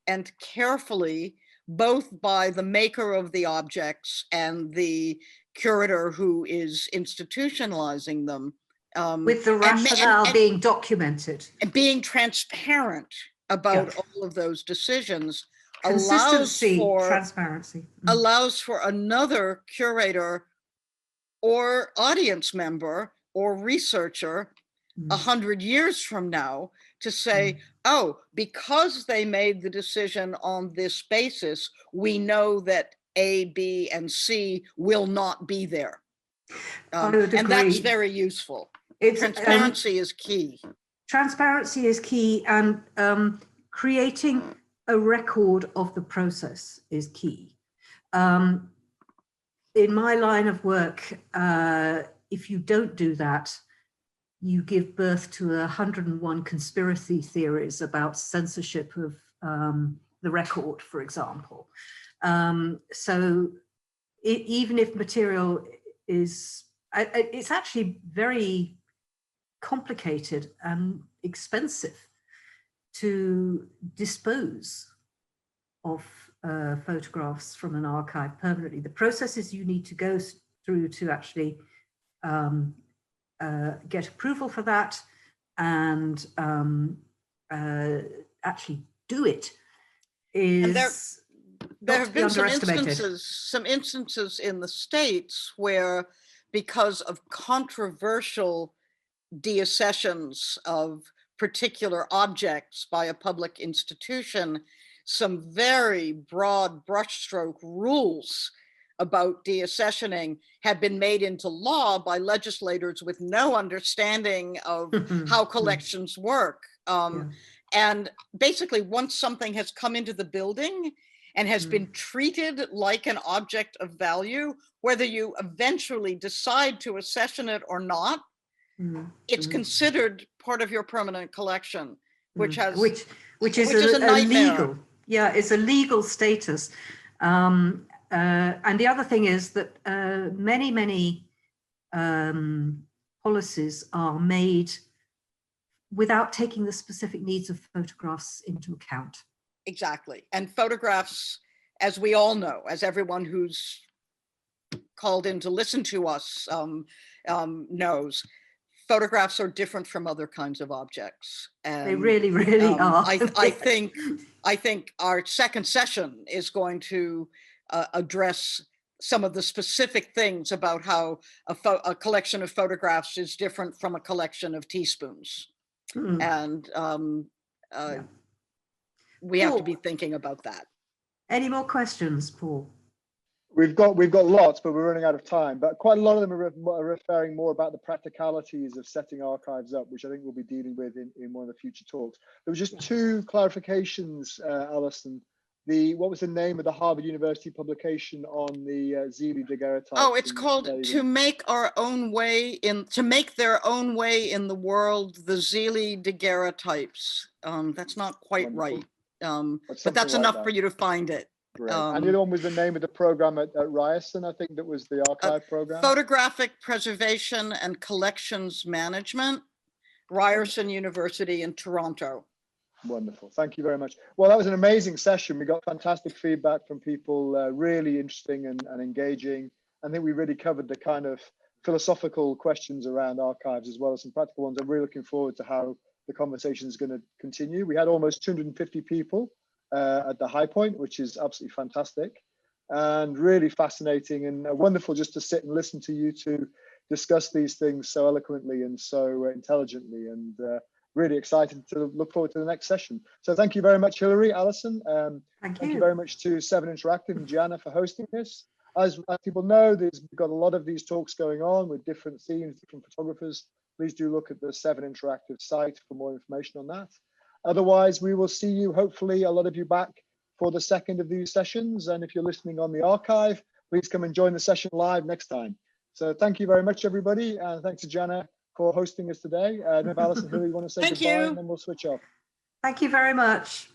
and carefully, both by the maker of the objects and the curator who is institutionalizing them. With the rationale being documented. And being transparent about all of those decisions. Consistency, transparency. Allows for another curator or audience member or researcher 100 years from now to say, oh, because they made the decision on this basis, we know that A, B, and C will not be there. And that's very useful. Transparency is key. Transparency is key, and creating a record of the process is key. In my line of work, if you don't do that, you give birth to 101 conspiracy theories about censorship of the record, for example. So even if material is, it's actually very complicated and expensive to dispose of photographs from an archive permanently. The processes you need to go through to actually get approval for that and actually do it is there have been some instances in the States where, because of controversial deaccessions of particular objects by a public institution, some very broad brushstroke rules about deaccessioning had been made into law by legislators with no understanding of how collections work. And basically, once something has come into the building and has been treated like an object of value, whether you eventually decide to accession it or not, it's considered part of your permanent collection, which is a nightmare. It's a legal status. And the other thing is that many policies are made without taking the specific needs of photographs into account. Exactly. And photographs, as we all know, as everyone who's called in to listen to us knows, photographs are different from other kinds of objects. And they really, really are. I think our second session is going to address some of the specific things about how a collection of photographs is different from a collection of teaspoons. And we have to be thinking about that. Any more questions, Paul? We've got lots, but we're running out of time. But quite a lot of them are referring more about the practicalities of setting archives up, which I think we'll be dealing with in one of the future talks. There was just two clarifications, Alison. What was the name of the Harvard University publication on the Zealy daguerreotypes? Oh, it's called "To Make Our Own Way to Make Their Own Way in the World: The Zealy Daguerreotypes." That's not quite right, but that's enough for you to find it. Great. And the other one was the name of the program at Ryerson, I think, that was the archive program. Photographic Preservation and Collections Management, Ryerson University in Toronto. Wonderful. Thank you very much. Well, that was an amazing session. We got fantastic feedback from people, really interesting and engaging. I think we really covered the kind of philosophical questions around archives as well as some practical ones. I'm really looking forward to how the conversation is going to continue. We had almost 250 people at the high point, which is absolutely fantastic and really fascinating and wonderful just to sit and listen to you two discuss these things so eloquently and so intelligently, and really excited to look forward to the next session. So thank you very much, Hilary, Alison. Thank you very much to Seven Interactive and Gianna for hosting this. As people know, we've got a lot of these talks going on with different themes, different photographers. Please do look at the Seven Interactive site for more information on that. Otherwise, we will see you, hopefully, a lot of you back for the second of these sessions. And if you're listening on the archive, please come and join the session live next time. So thank you very much, everybody. And thanks to Gianna for hosting us today. And if Alison, Hilary, you want to say goodbye, and then we'll switch off. Thank you very much.